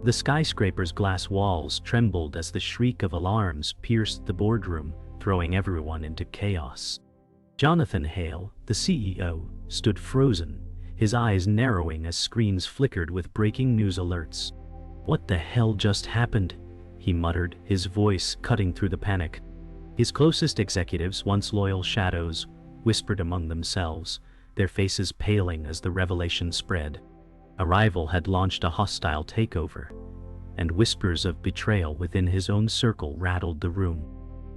The skyscraper's glass walls trembled as the shriek of alarms pierced the boardroom, throwing everyone into chaos. Jonathan Hale, the CEO, stood frozen, his eyes narrowing as screens flickered with breaking news alerts. "What the hell just happened?" he muttered, his voice cutting through the panic. His closest executives, once loyal shadows, whispered among themselves, their faces paling as the revelation spread. A rival had launched a hostile takeover, and whispers of betrayal within his own circle rattled the room.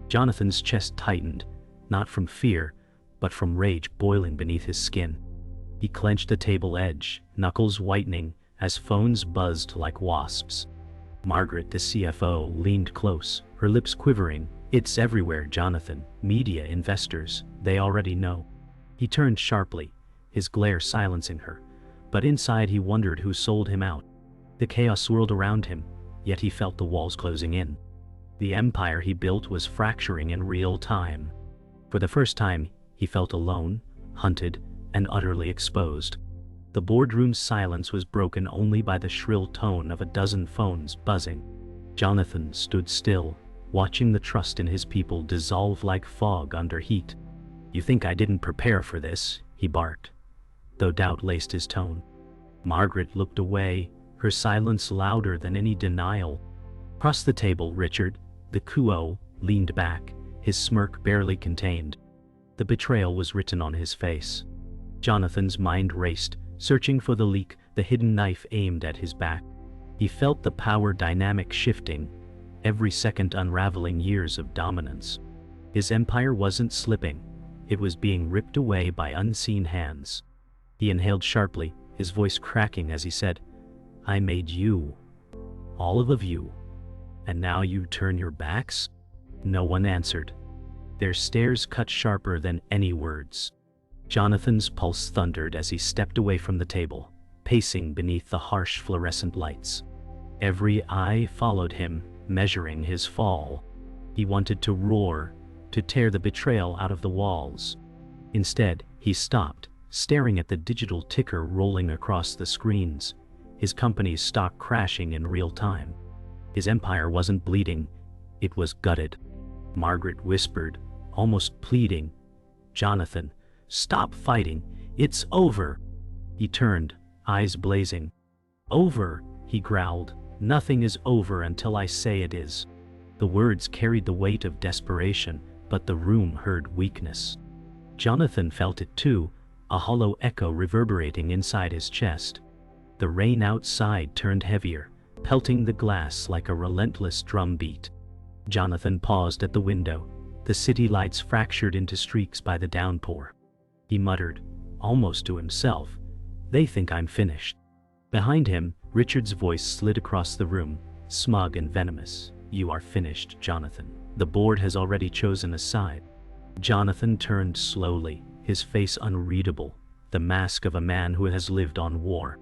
Jonathan's chest tightened, not from fear, but from rage boiling beneath his skin. He clenched the table edge, knuckles whitening as phones buzzed like wasps. Margaret, the CFO, leaned close, her lips quivering. "It's everywhere, Jonathan. Media, investors, they already know." He turned sharply, his glare silencing her, but inside he wondered who sold him out. The chaos swirled around him, yet he felt the walls closing in. The empire he built was fracturing in real time. For the first time, he felt alone, hunted, and utterly exposed. The boardroom's silence was broken only by the shrill tone of a dozen phones buzzing. Jonathan stood still, watching the trust in his people dissolve like fog under heat. "You think I didn't prepare for this?" he barked, though doubt laced his tone. Margaret looked away, her silence louder than any denial. Across the table, Richard, the COO, leaned back, his smirk barely contained. The betrayal was written on his face. Jonathan's mind raced, searching for the leak, the hidden knife aimed at his back. He felt the power dynamic shifting, every second unraveling years of dominance. His empire wasn't slipping, it was being ripped away by unseen hands. He inhaled sharply, his voice cracking as he said, "I made you, all of you, and now you turn your backs?" No one answered. Their stares cut sharper than any words. Jonathan's pulse thundered as he stepped away from the table, pacing beneath the harsh fluorescent lights. Every eye followed him, measuring his fall. He wanted to roar, to tear the betrayal out of the walls. Instead, he stopped, staring at the digital ticker rolling across the screens, his company's stock crashing in real time. His empire wasn't bleeding, it was gutted. Margaret whispered, almost pleading, "Jonathan, stop fighting, it's over." He turned, eyes blazing. "Over," he growled, "nothing is over until I say it is." The words carried the weight of desperation, but the room heard weakness. Jonathan felt it too, a hollow echo reverberating inside his chest. The rain outside turned heavier, pelting the glass like a relentless drumbeat. Jonathan paused at the window, the city lights fractured into streaks by the downpour. He muttered, almost to himself, "They think I'm finished." Behind him, Richard's voice slid across the room, smug and venomous. "You are finished, Jonathan. The board has already chosen a side." Jonathan turned slowly, his face unreadable, the mask of a man who has lived on war.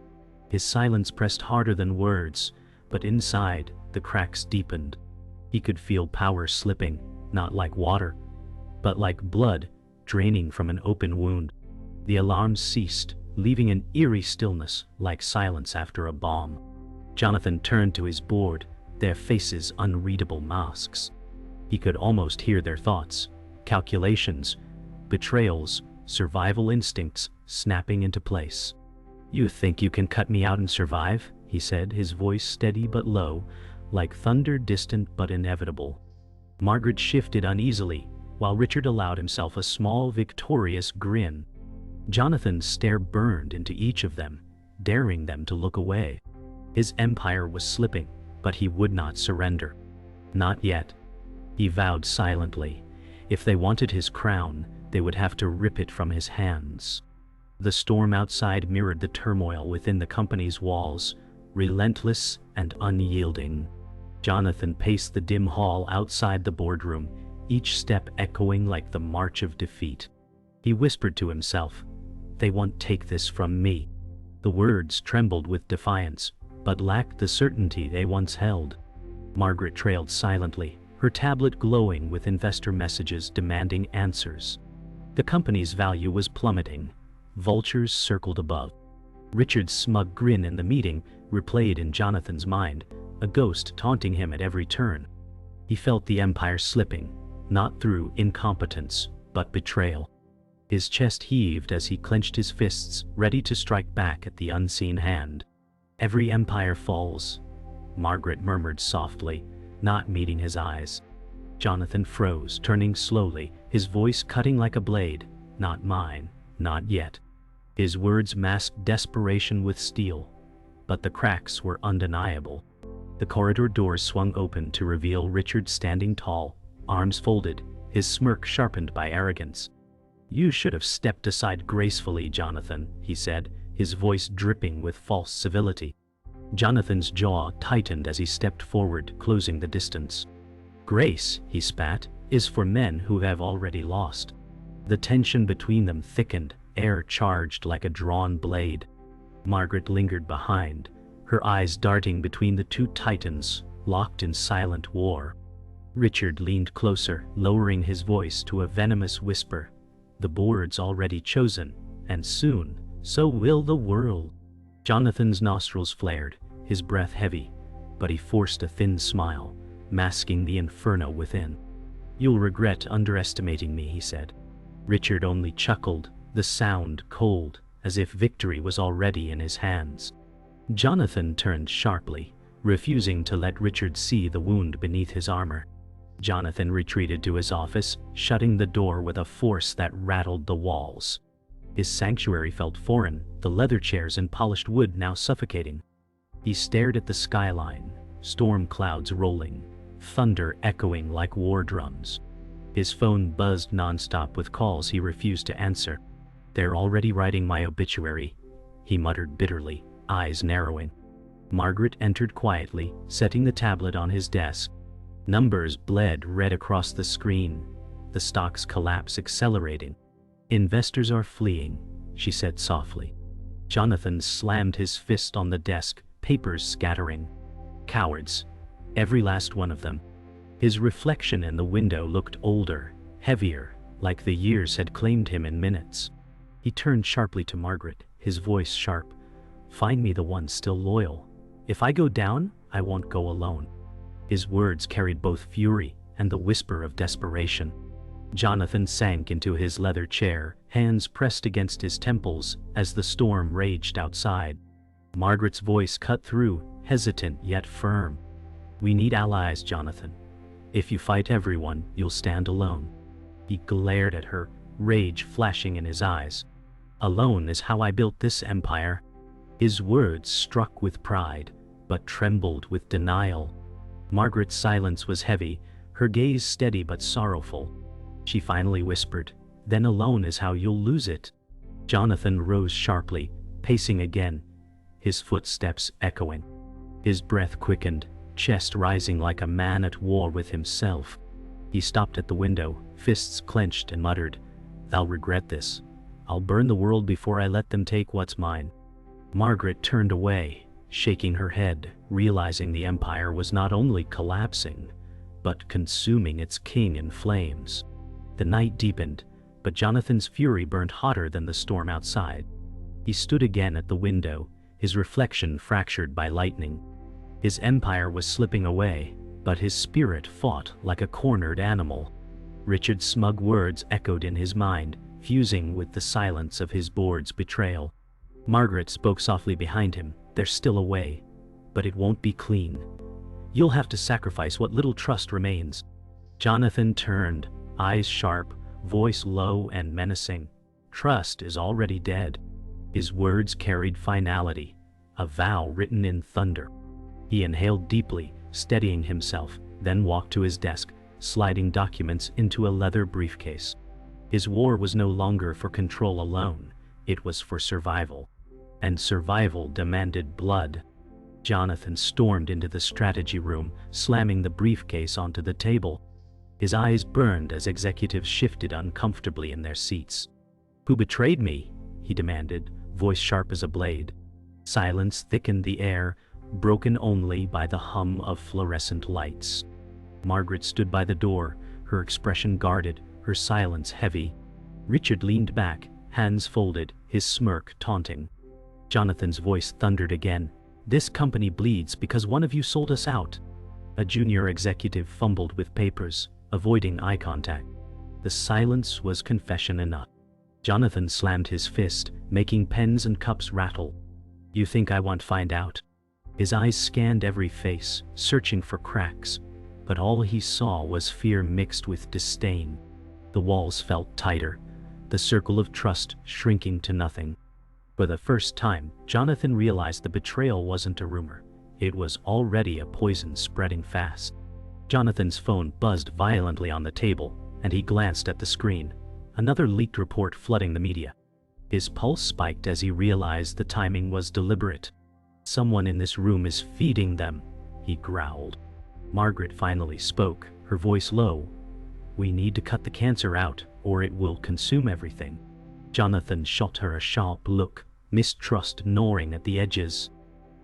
His silence pressed harder than words, but inside, the cracks deepened. He could feel power slipping, not like water, but like blood draining from an open wound. The alarms ceased, leaving an eerie stillness like silence after a bomb. Jonathan turned to his board, their faces unreadable masks. He could almost hear their thoughts, calculations, betrayals, survival instincts snapping into place. "You think you can cut me out and survive?" he said, his voice steady but low, like thunder distant but inevitable. Margaret shifted uneasily, while Richard allowed himself a small, victorious grin. Jonathan's stare burned into each of them, daring them to look away. His empire was slipping, but he would not surrender. Not yet. He vowed silently, if they wanted his crown, they would have to rip it from his hands. The storm outside mirrored the turmoil within the company's walls, relentless and unyielding. Jonathan paced the dim hall outside the boardroom, each step echoing like the march of defeat. He whispered to himself, "They won't take this from me." The words trembled with defiance, but lacked the certainty they once held. Margaret trailed silently, her tablet glowing with investor messages demanding answers. The company's value was plummeting. Vultures circled above. Richard's smug grin in the meeting replayed in Jonathan's mind, a ghost taunting him at every turn. He felt the empire slipping, not through incompetence, but betrayal. His chest heaved as he clenched his fists, ready to strike back at the unseen hand. "Every empire falls," Margaret murmured softly, not meeting his eyes. Jonathan froze, turning slowly, his voice cutting like a blade. "Not mine, not yet." His words masked desperation with steel, but the cracks were undeniable. The corridor doors swung open to reveal Richard standing tall, arms folded, his smirk sharpened by arrogance. "You should have stepped aside gracefully, Jonathan," he said, his voice dripping with false civility. Jonathan's jaw tightened as he stepped forward, closing the distance. "Grace," he spat, "is for men who have already lost." The tension between them thickened, air charged like a drawn blade. Margaret lingered behind, her eyes darting between the two titans, locked in silent war. Richard leaned closer, lowering his voice to a venomous whisper. "The board's already chosen, and soon, so will the world." Jonathan's nostrils flared, his breath heavy, but he forced a thin smile, masking the inferno within. "You'll regret underestimating me," he said. Richard only chuckled, the sound cold, as if victory was already in his hands. Jonathan turned sharply, refusing to let Richard see the wound beneath his armor. Jonathan retreated to his office, shutting the door with a force that rattled the walls. His sanctuary felt foreign, the leather chairs and polished wood now suffocating. He stared at the skyline, storm clouds rolling, thunder echoing like war drums. His phone buzzed nonstop with calls he refused to answer. "They're already writing my obituary," he muttered bitterly, eyes narrowing. Margaret entered quietly, setting the tablet on his desk. Numbers bled red across the screen, the stock's collapse accelerating. "Investors are fleeing," she said softly. Jonathan slammed his fist on the desk, papers scattering. "Cowards, every last one of them." His reflection in the window looked older, heavier, like the years had claimed him in minutes. He turned sharply to Margaret, his voice sharp. "Find me the one still loyal. If I go down, I won't go alone." His words carried both fury and the whisper of desperation. Jonathan sank into his leather chair, hands pressed against his temples as the storm raged outside. Margaret's voice cut through, hesitant yet firm. "We need allies, Jonathan. If you fight everyone, you'll stand alone." He glared at her, rage flashing in his eyes. "Alone is how I built this empire." His words struck with pride, but trembled with denial. Margaret's silence was heavy, her gaze steady but sorrowful. She finally whispered, "Then alone is how you'll lose it." Jonathan rose sharply, pacing again, his footsteps echoing. His breath quickened, chest rising like a man at war with himself. He stopped at the window, fists clenched, and muttered, "They'll regret this. I'll burn the world before I let them take what's mine." Margaret turned away, shaking her head, realizing the empire was not only collapsing, but consuming its king in flames. The night deepened, but Jonathan's fury burned hotter than the storm outside. He stood again at the window, his reflection fractured by lightning. His empire was slipping away, but his spirit fought like a cornered animal. Richard's smug words echoed in his mind, fusing with the silence of his board's betrayal. Margaret spoke softly behind him, "There's still a way, but it won't be clean. You'll have to sacrifice what little trust remains." Jonathan turned, eyes sharp, voice low and menacing. "Trust is already dead." His words carried finality, a vow written in thunder. He inhaled deeply, steadying himself, then walked to his desk, sliding documents into a leather briefcase. His war was no longer for control alone, it was for survival. And survival demanded blood. Jonathan stormed into the strategy room, slamming the briefcase onto the table. His eyes burned as executives shifted uncomfortably in their seats. "Who betrayed me?" he demanded, voice sharp as a blade. Silence thickened the air, broken only by the hum of fluorescent lights. Margaret stood by the door, her expression guarded, her silence heavy. Richard leaned back, hands folded, his smirk taunting. Jonathan's voice thundered again, This company bleeds because one of you sold us out. A junior executive fumbled with papers, avoiding eye contact. The silence was confession enough. Jonathan slammed his fist, making pens and cups rattle. You think I won't find out? His eyes scanned every face, searching for cracks, but all he saw was fear mixed with disdain. The walls felt tighter, the circle of trust shrinking to nothing. For the first time, Jonathan realized the betrayal wasn't a rumor. It was already a poison spreading fast. Jonathan's phone buzzed violently on the table, and he glanced at the screen. Another leaked report flooding the media. His pulse spiked as he realized the timing was deliberate. Someone in this room is feeding them, he growled. Margaret finally spoke, her voice low. We need to cut the cancer out, or it will consume everything. Jonathan shot her a sharp look, mistrust gnawing at the edges.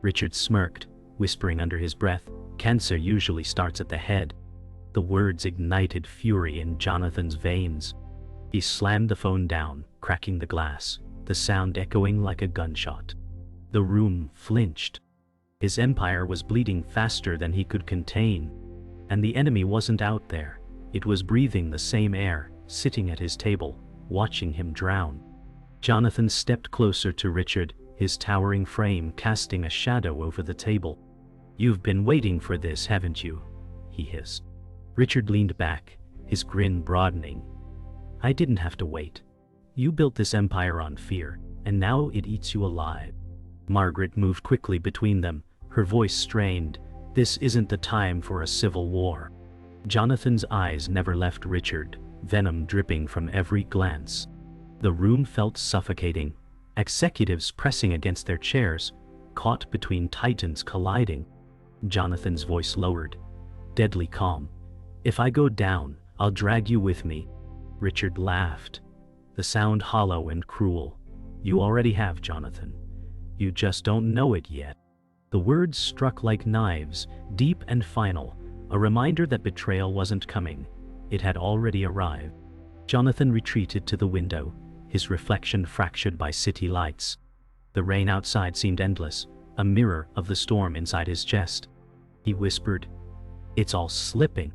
Richard smirked, whispering under his breath, cancer usually starts at the head. The words ignited fury in Jonathan's veins. He slammed the phone down, cracking the glass, the sound echoing like a gunshot. The room flinched. His empire was bleeding faster than he could contain. And the enemy wasn't out there. It was breathing the same air, sitting at his table, watching him drown. Jonathan stepped closer to Richard, his towering frame casting a shadow over the table. You've been waiting for this, haven't you? He hissed. Richard leaned back, his grin broadening. I didn't have to wait. You built this empire on fear, and now it eats you alive. Margaret moved quickly between them, her voice strained. This isn't the time for a civil war. Jonathan's eyes never left Richard, venom dripping from every glance. The room felt suffocating, executives pressing against their chairs, caught between titans colliding. Jonathan's voice lowered, deadly calm. If I go down, I'll drag you with me. Richard laughed, the sound hollow and cruel. You already have, Jonathan. You just don't know it yet. The words struck like knives, deep and final, a reminder that betrayal wasn't coming. It had already arrived. Jonathan retreated to the window, his reflection fractured by city lights. The rain outside seemed endless, a mirror of the storm inside his chest. He whispered, "It's all slipping."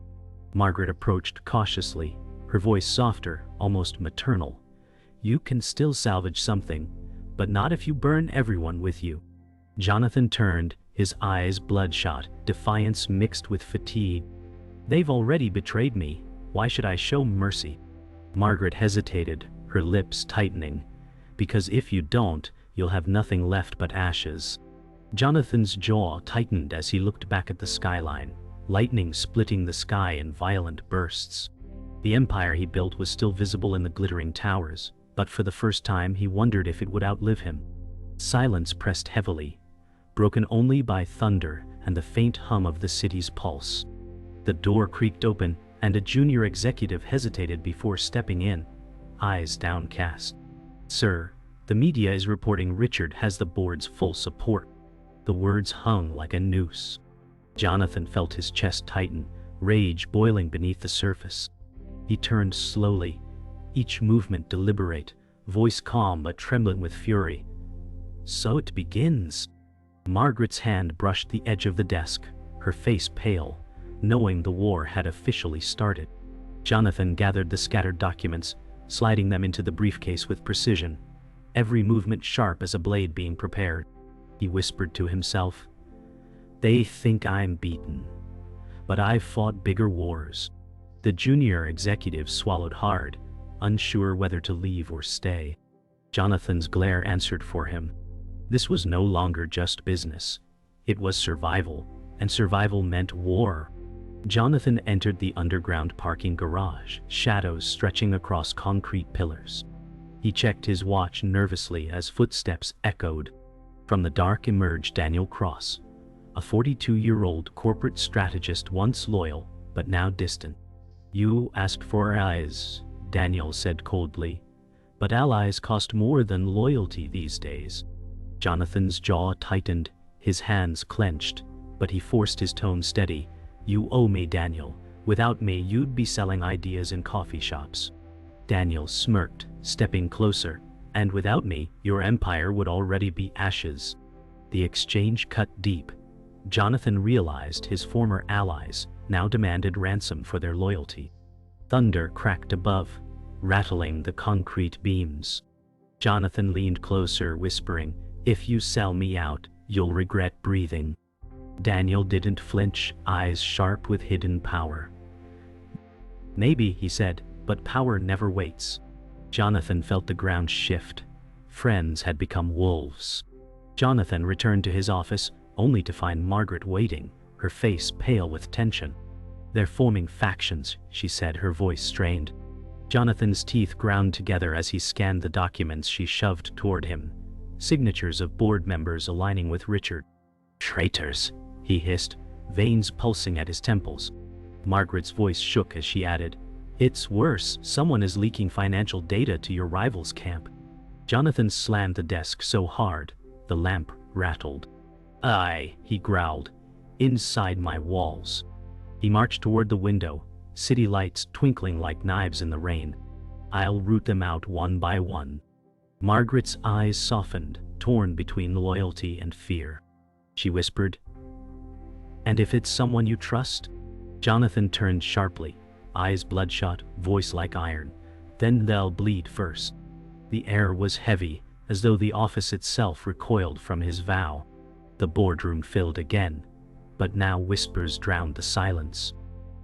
Margaret approached cautiously, her voice softer, almost maternal. "You can still salvage something, but not if you burn everyone with you." Jonathan turned, his eyes bloodshot, defiance mixed with fatigue. "They've already betrayed me. Why should I show mercy?" Margaret hesitated, her lips tightening. "Because if you don't, you'll have nothing left but ashes." Jonathan's jaw tightened as he looked back at the skyline, lightning splitting the sky in violent bursts. The empire he built was still visible in the glittering towers, but for the first time he wondered if it would outlive him. Silence pressed heavily, broken only by thunder and the faint hum of the city's pulse. The door creaked open, and a junior executive hesitated before stepping in, eyes downcast. "Sir, the media is reporting Richard has the board's full support." The words hung like a noose. Jonathan felt his chest tighten, rage boiling beneath the surface. He turned slowly, each movement deliberate, voice calm but trembling with fury. "So it begins." Margaret's hand brushed the edge of the desk, her face pale, knowing the war had officially started. Jonathan gathered the scattered documents, sliding them into the briefcase with precision, every movement sharp as a blade being prepared. He whispered to himself, "They think I'm beaten, but I've fought bigger wars." The junior executive swallowed hard, unsure whether to leave or stay. Jonathan's glare answered for him. This was no longer just business. It was survival, and survival meant war. Jonathan entered the underground parking garage, shadows stretching across concrete pillars. He checked his watch nervously as footsteps echoed. From the dark emerged Daniel Cross, a 42-year-old corporate strategist once loyal, but now distant. "You asked for allies," Daniel said coldly. "But allies cost more than loyalty these days." Jonathan's jaw tightened, his hands clenched, but he forced his tone steady. "You owe me, Daniel. Without me, you'd be selling ideas in coffee shops." Daniel smirked, stepping closer. "And without me, your empire would already be ashes." The exchange cut deep. Jonathan realized his former allies now demanded ransom for their loyalty. Thunder cracked above, rattling the concrete beams. Jonathan leaned closer, whispering, "If you sell me out, you'll regret breathing." Daniel didn't flinch, eyes sharp with hidden power. "Maybe," he said, "but power never waits." Jonathan felt the ground shift. Friends had become wolves. Jonathan returned to his office, only to find Margaret waiting, her face pale with tension. "They're forming factions," she said, her voice strained. Jonathan's teeth ground together as he scanned the documents she shoved toward him, signatures of board members aligning with Richard. "Traitors," he hissed, veins pulsing at his temples. Margaret's voice shook as she added, "It's worse, someone is leaking financial data to your rival's camp." Jonathan slammed the desk so hard, the lamp rattled. "Aye," he growled, "inside my walls." He marched toward the window, city lights twinkling like knives in the rain. "I'll root them out one by one." Margaret's eyes softened, torn between loyalty and fear. She whispered, "And if it's someone you trust?" Jonathan turned sharply, eyes bloodshot, voice like iron. "Then they'll bleed first." The air was heavy, as though the office itself recoiled from his vow. The boardroom filled again, but now whispers drowned the silence.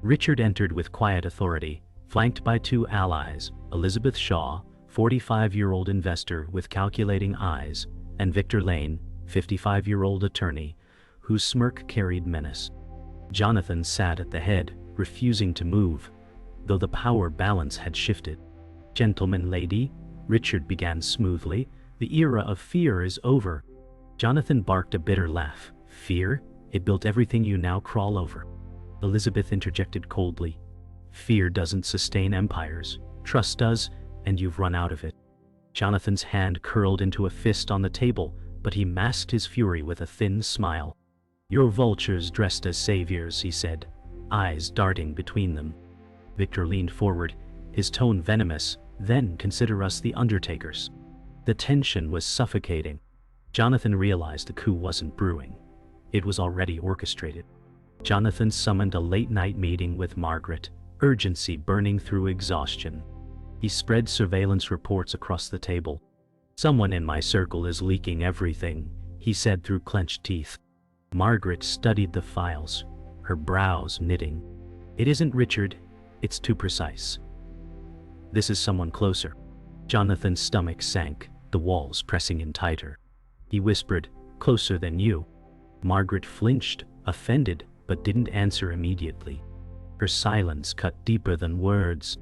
Richard entered with quiet authority, flanked by two allies, Elizabeth Shaw, 45-year-old investor with calculating eyes, and Victor Lane, 55-year-old attorney, whose smirk carried menace. Jonathan sat at the head, refusing to move, though the power balance had shifted. "Gentlemen, lady," Richard began smoothly, "the era of fear is over." Jonathan barked a bitter laugh. "Fear? It built everything you now crawl over." Elizabeth interjected coldly. "Fear doesn't sustain empires. Trust does, and you've run out of it." Jonathan's hand curled into a fist on the table, but he masked his fury with a thin smile. "You're vultures dressed as saviors," he said, eyes darting between them. Victor leaned forward, his tone venomous. "Then consider us the undertakers." The tension was suffocating. Jonathan realized the coup wasn't brewing. It was already orchestrated. Jonathan summoned a late-night meeting with Margaret, urgency burning through exhaustion. He spread surveillance reports across the table. "Someone in my circle is leaking everything," he said through clenched teeth. Margaret studied the files, her brows knitting. "It isn't Richard, it's too precise. This is someone closer." Jonathan's stomach sank, the walls pressing in tighter. He whispered, "Closer than you." Margaret flinched, offended, but didn't answer immediately. Her silence cut deeper than words.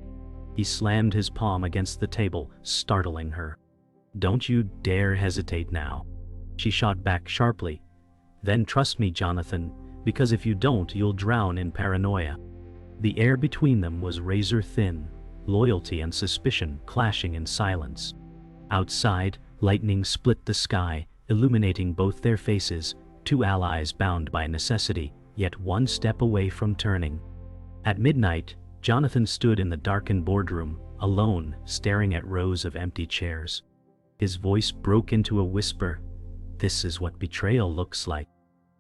He slammed his palm against the table, startling her. "Don't you dare hesitate now." She shot back sharply. "Then trust me, Jonathan, because if you don't, you'll drown in paranoia." The air between them was razor thin, loyalty and suspicion clashing in silence. Outside, lightning split the sky, illuminating both their faces, two allies bound by necessity, yet one step away from turning. At midnight, Jonathan stood in the darkened boardroom, alone, staring at rows of empty chairs. His voice broke into a whisper. This is what betrayal looks like.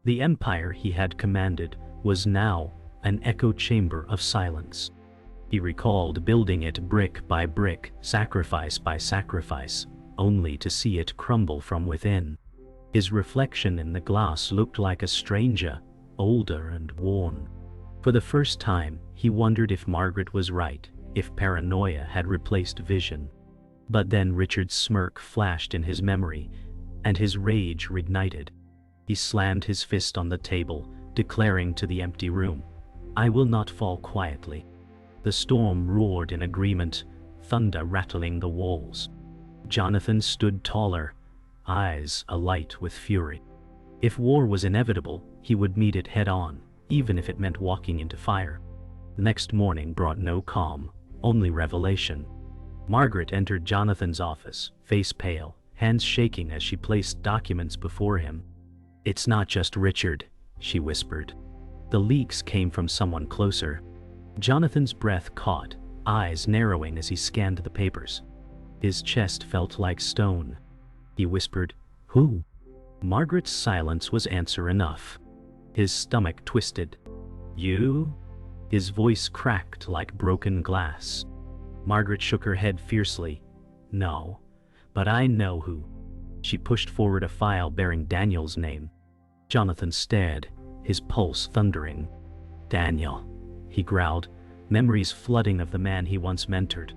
The empire he had commanded was now an echo chamber of silence. He recalled building it brick by brick, sacrifice by sacrifice, only to see it crumble from within. His reflection in the glass looked like a stranger, older and worn. For the first time, he wondered if Margaret was right, if paranoia had replaced vision. But then Richard's smirk flashed in his memory, and his rage reignited. He slammed his fist on the table, declaring to the empty room, "I will not fall quietly." The storm roared in agreement, thunder rattling the walls. Jonathan stood taller, eyes alight with fury. If war was inevitable, he would meet it head-on, even if it meant walking into fire. The next morning brought no calm, only revelation. Margaret entered Jonathan's office, face pale, hands shaking as she placed documents before him. "It's not just Richard," she whispered. "The leaks came from someone closer." Jonathan's breath caught, eyes narrowing as he scanned the papers. His chest felt like stone. He whispered, "Who?" Margaret's silence was answer enough. His stomach twisted. You? His voice cracked like broken glass. Margaret shook her head fiercely. No, but I know who. She pushed forward a file bearing Daniel's name. Jonathan stared, his pulse thundering. Daniel, he growled, memories flooding of the man he once mentored.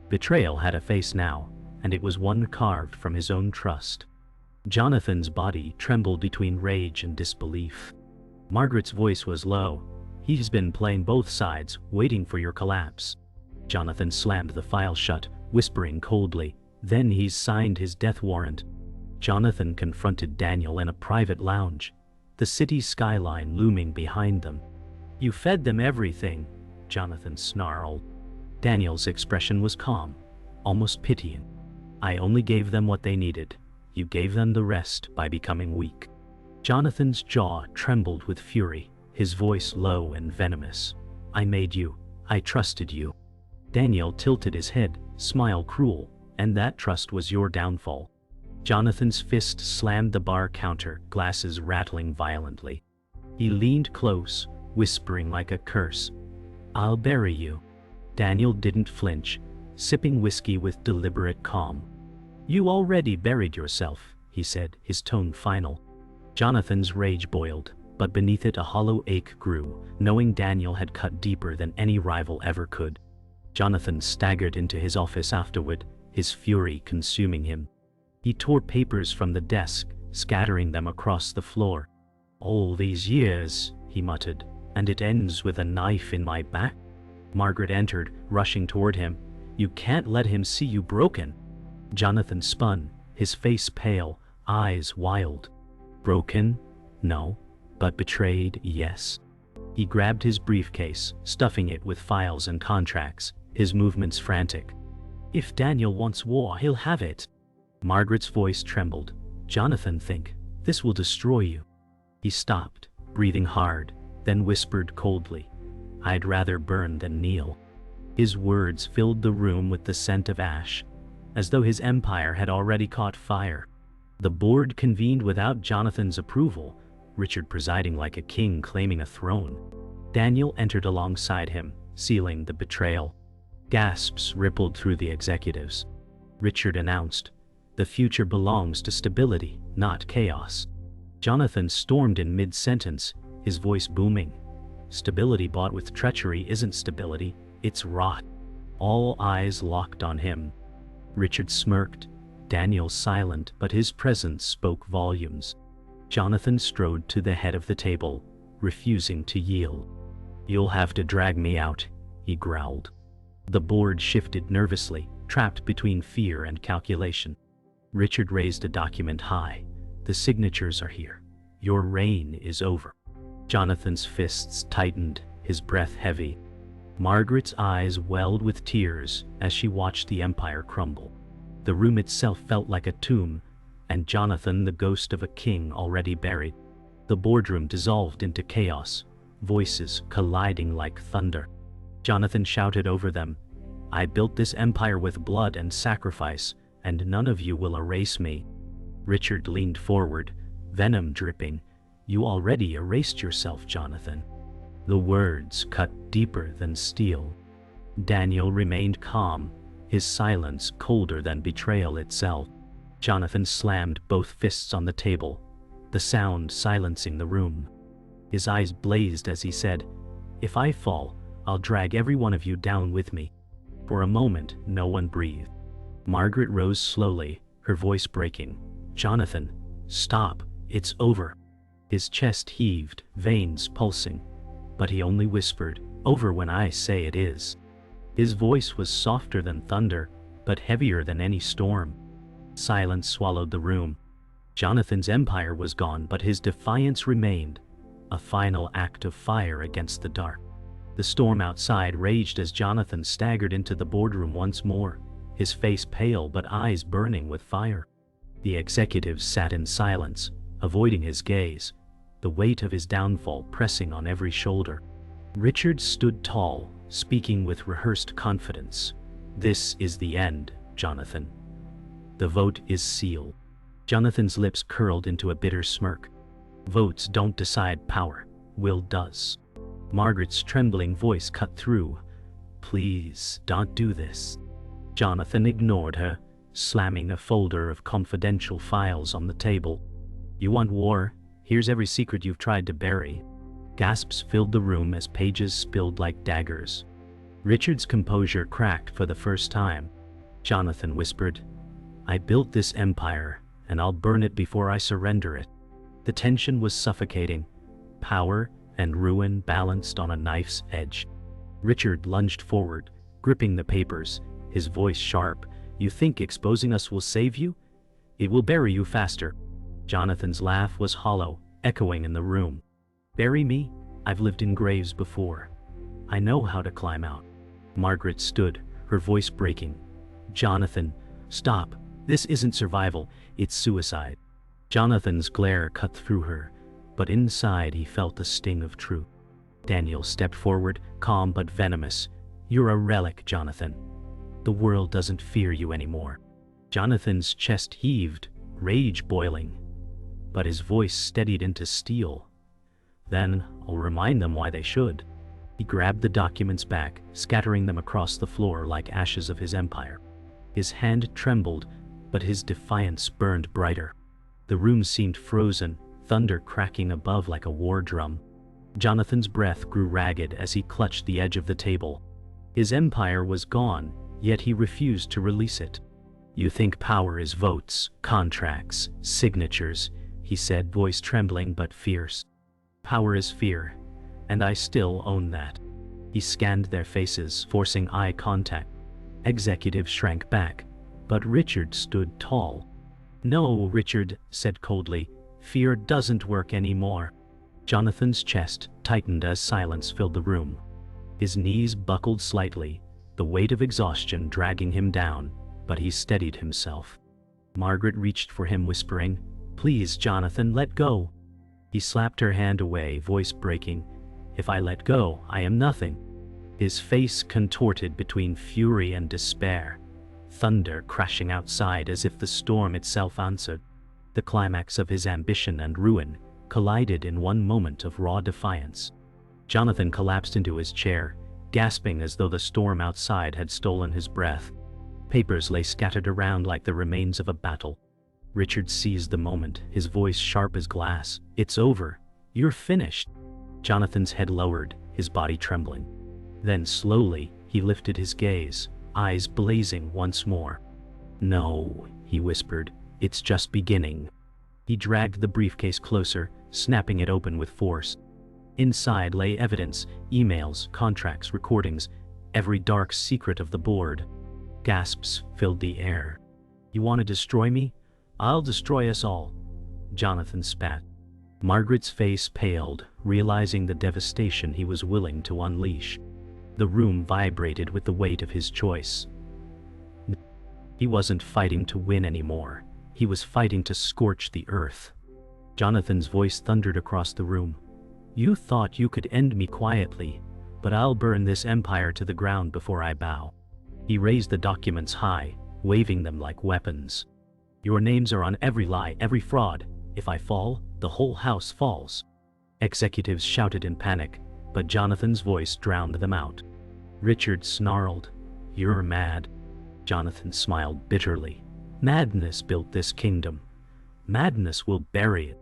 Betrayal had a face now, and it was one carved from his own trust. Jonathan's body trembled between rage and disbelief. Margaret's voice was low. He's been playing both sides, waiting for your collapse. Jonathan slammed the file shut, whispering coldly, then he's signed his death warrant. Jonathan confronted Daniel in a private lounge, the city skyline looming behind them. You fed them everything, Jonathan snarled. Daniel's expression was calm, almost pitying. I only gave them what they needed. You gave them the rest by becoming weak. Jonathan's jaw trembled with fury, his voice low and venomous. I made you. I trusted you. Daniel tilted his head, smile cruel, and that trust was your downfall. Jonathan's fist slammed the bar counter, glasses rattling violently. He leaned close, whispering like a curse. I'll bury you. Daniel didn't flinch, sipping whiskey with deliberate calm. You already buried yourself, he said, his tone final. Jonathan's rage boiled, but beneath it a hollow ache grew, knowing Daniel had cut deeper than any rival ever could. Jonathan staggered into his office afterward, his fury consuming him. He tore papers from the desk, scattering them across the floor. All these years, he muttered, and it ends with a knife in my back? Margaret entered, rushing toward him. You can't let him see you broken. Jonathan spun, his face pale, eyes wild. Broken? No. But betrayed, yes. He grabbed his briefcase, stuffing it with files and contracts, his movements frantic. If Daniel wants war, he'll have it. Margaret's voice trembled. Jonathan, think, this will destroy you. He stopped, breathing hard, then whispered coldly, I'd rather burn than kneel. His words filled the room with the scent of ash, as though his empire had already caught fire. The board convened without Jonathan's approval, Richard presiding like a king claiming a throne. Daniel entered alongside him, sealing the betrayal. Gasps rippled through the executives. Richard announced, the future belongs to stability, not chaos. Jonathan stormed in mid-sentence, his voice booming. Stability bought with treachery isn't stability, it's rot. All eyes locked on him. Richard smirked, Daniel silent, but his presence spoke volumes. Jonathan strode to the head of the table, refusing to yield. You'll have to drag me out, he growled. The board shifted nervously, trapped between fear and calculation. Richard raised a document high. The signatures are here. Your reign is over. Jonathan's fists tightened, his breath heavy. Margaret's eyes welled with tears as she watched the empire crumble. The room itself felt like a tomb, and Jonathan the ghost of a king already buried. The boardroom dissolved into chaos, voices colliding like thunder. Jonathan shouted over them, I built this empire with blood and sacrifice, and none of you will erase me. Richard leaned forward, venom dripping. You already erased yourself, Jonathan. The words cut deeper than steel. Daniel remained calm, his silence colder than betrayal itself. Jonathan slammed both fists on the table, the sound silencing the room. His eyes blazed as he said, If I fall, I'll drag every one of you down with me. For a moment, no one breathed. Margaret rose slowly, her voice breaking. Jonathan, stop, it's over. His chest heaved, veins pulsing, but he only whispered, over when I say it is. His voice was softer than thunder, but heavier than any storm. Silence swallowed the room. Jonathan's empire was gone, but his defiance remained, a final act of fire against the dark. The storm outside raged as Jonathan staggered into the boardroom once more, his face pale but eyes burning with fire. The executives sat in silence, avoiding his gaze, the weight of his downfall pressing on every shoulder. Richard stood tall, speaking with rehearsed confidence. This is the end, Jonathan. The vote is sealed. Jonathan's lips curled into a bitter smirk. Votes don't decide power, will does. Margaret's trembling voice cut through. Please, don't do this. Jonathan ignored her, slamming a folder of confidential files on the table. You want war? Here's every secret you've tried to bury. Gasps filled the room as pages spilled like daggers. Richard's composure cracked for the first time. Jonathan whispered, I built this empire, and I'll burn it before I surrender it. The tension was suffocating. Power and ruin balanced on a knife's edge. Richard lunged forward, gripping the papers, his voice sharp. You think exposing us will save you? It will bury you faster. Jonathan's laugh was hollow, echoing in the room. Bury me? I've lived in graves before. I know how to climb out. Margaret stood, her voice breaking. Jonathan, stop. This isn't survival, it's suicide. Jonathan's glare cut through her, but inside he felt the sting of truth. Daniel stepped forward, calm but venomous. You're a relic, Jonathan. The world doesn't fear you anymore. Jonathan's chest heaved, rage boiling, but his voice steadied into steel. Then I'll remind them why they should. He grabbed the documents back, scattering them across the floor like ashes of his empire. His hand trembled, but his defiance burned brighter. The room seemed frozen, thunder cracking above like a war drum. Jonathan's breath grew ragged as he clutched the edge of the table. His empire was gone, yet he refused to release it. You think power is votes, contracts, signatures, he said, voice trembling but fierce. Power is fear, and I still own that. He scanned their faces, forcing eye contact. Executives shrank back, but Richard stood tall. No, Richard said coldly, fear doesn't work anymore. Jonathan's chest tightened as silence filled the room. His knees buckled slightly, the weight of exhaustion dragging him down, but he steadied himself. Margaret reached for him, whispering, Please, Jonathan, let go. He slapped her hand away, voice breaking. If I let go, I am nothing. His face contorted between fury and despair, thunder crashing outside as if the storm itself answered. The climax of his ambition and ruin collided in one moment of raw defiance. Jonathan collapsed into his chair, gasping as though the storm outside had stolen his breath. Papers lay scattered around like the remains of a battle. Richard seized the moment, his voice sharp as glass. It's over. You're finished. Jonathan's head lowered, his body trembling. Then slowly, he lifted his gaze, eyes blazing once more. No, he whispered, it's just beginning. He dragged the briefcase closer, snapping it open with force. Inside lay evidence, emails, contracts, recordings, every dark secret of the board. Gasps filled the air. You want to destroy me? I'll destroy us all. Jonathan spat. Margaret's face paled, realizing the devastation he was willing to unleash. The room vibrated with the weight of his choice. He wasn't fighting to win anymore. He was fighting to scorch the earth. Jonathan's voice thundered across the room. You thought you could end me quietly, but I'll burn this empire to the ground before I bow. He raised the documents high, waving them like weapons. Your names are on every lie, every fraud. If I fall, the whole house falls. Executives shouted in panic, but Jonathan's voice drowned them out. Richard snarled, You're mad. Jonathan smiled bitterly. Madness built this kingdom. Madness will bury it.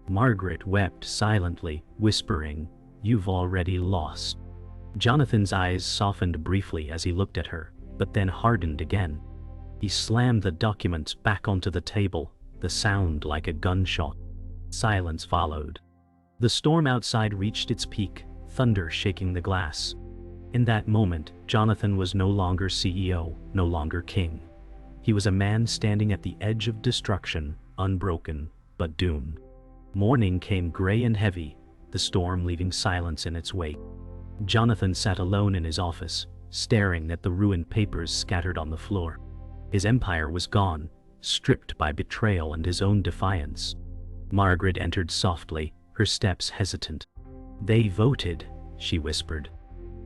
Margaret wept silently, whispering, You've already lost. Jonathan's eyes softened briefly as he looked at her, but then hardened again. He slammed the documents back onto the table, the sound like a gunshot. Silence followed. The storm outside reached its peak, thunder shaking the glass. In that moment, Jonathan was no longer CEO, no longer king. He was a man standing at the edge of destruction, unbroken, but doomed. Morning came gray and heavy, the storm leaving silence in its wake. Jonathan sat alone in his office, staring at the ruined papers scattered on the floor. His empire was gone, stripped by betrayal and his own defiance. Margaret entered softly, her steps hesitant. They voted, she whispered.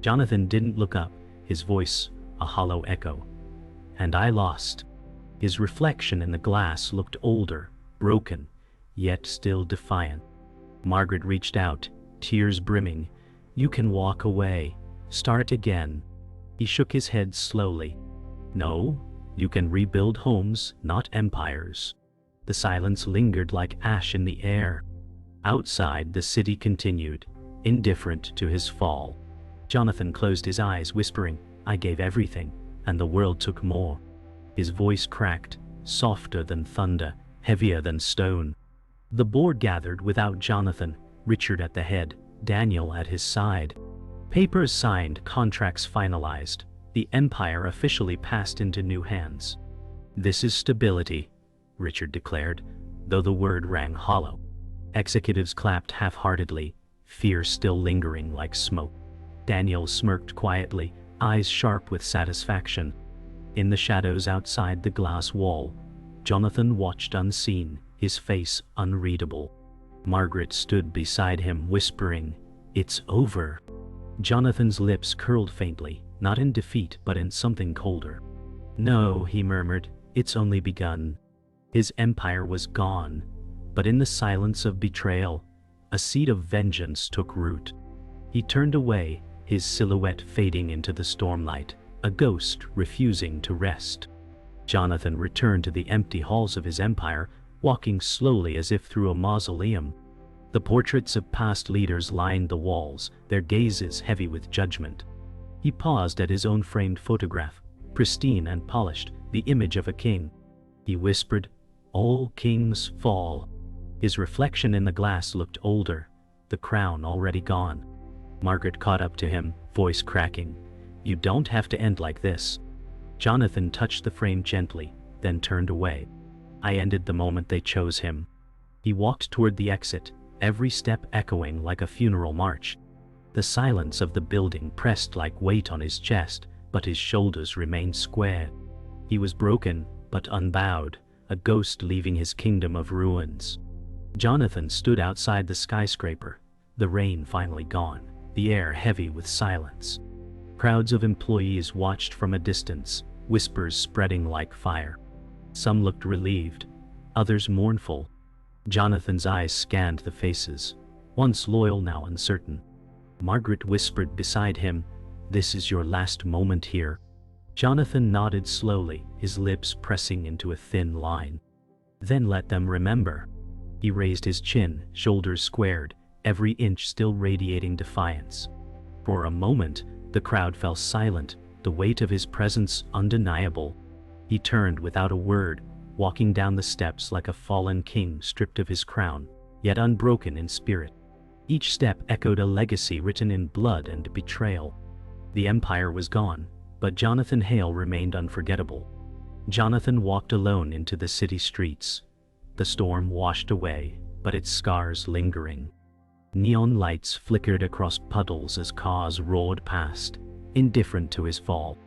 Jonathan didn't look up, his voice a hollow echo. And I lost. His reflection in the glass looked older, broken, yet still defiant. Margaret reached out, tears brimming. "You can walk away. Start again." He shook his head slowly. "No, you can rebuild homes, not empires." The silence lingered like ash in the air. Outside, the city continued, indifferent to his fall. Jonathan closed his eyes, whispering, "I gave everything, and the world took more." His voice cracked, softer than thunder, heavier than stone. The board gathered without Jonathan, Richard at the head, Daniel at his side. Papers signed, contracts finalized. The empire officially passed into new hands. "This is stability," Richard declared, though the word rang hollow. Executives clapped half-heartedly, fear still lingering like smoke. Daniel smirked quietly, eyes sharp with satisfaction. In the shadows outside the glass wall, Jonathan watched unseen, his face unreadable. Margaret stood beside him, whispering, "It's over." Jonathan's lips curled faintly, not in defeat but in something colder. "No," he murmured, "it's only begun." His empire was gone, but in the silence of betrayal, a seed of vengeance took root. He turned away, his silhouette fading into the stormlight, a ghost refusing to rest. Jonathan returned to the empty halls of his empire, walking slowly as if through a mausoleum. The portraits of past leaders lined the walls, their gazes heavy with judgment. He paused at his own framed photograph, pristine and polished, the image of a king. He whispered, "All kings fall." His reflection in the glass looked older, the crown already gone. Margaret caught up to him, voice cracking, "You don't have to end like this." Jonathan touched the frame gently, then turned away. "I ended the moment they chose him." He walked toward the exit, every step echoing like a funeral march. The silence of the building pressed like weight on his chest, but his shoulders remained square. He was broken, but unbowed, a ghost leaving his kingdom of ruins. Jonathan stood outside the skyscraper, the rain finally gone, the air heavy with silence. Crowds of employees watched from a distance, whispers spreading like fire. Some looked relieved, others mournful. Jonathan's eyes scanned the faces, once loyal now uncertain. Margaret whispered beside him, "This is your last moment here." Jonathan nodded slowly, his lips pressing into a thin line. "Then let them remember." He raised his chin, shoulders squared, every inch still radiating defiance. For a moment, the crowd fell silent, the weight of his presence undeniable. He turned without a word, walking down the steps like a fallen king stripped of his crown, yet unbroken in spirit. Each step echoed a legacy written in blood and betrayal. The empire was gone, but Jonathan Hale remained unforgettable. Jonathan walked alone into the city streets. The storm washed away, but its scars lingering. Neon lights flickered across puddles as cars roared past, indifferent to his fall.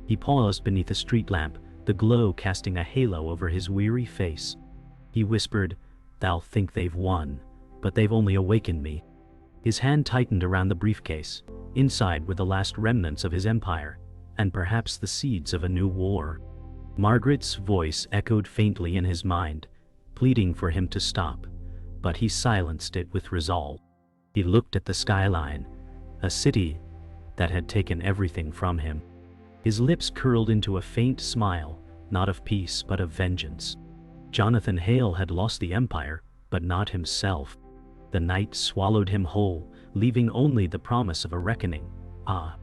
He paused beneath a street lamp, the glow casting a halo over his weary face. He whispered, "They'll think they've won, but they've only awakened me." His hand tightened around the briefcase. Inside were the last remnants of his empire, and perhaps the seeds of a new war. Margaret's voice echoed faintly in his mind, pleading for him to stop, but he silenced it with resolve. He looked at the skyline, a city that had taken everything from him. His lips curled into a faint smile, not of peace but of vengeance. Jonathan Hale had lost the empire, but not himself. The night swallowed him whole, leaving only the promise of a reckoning. Ah,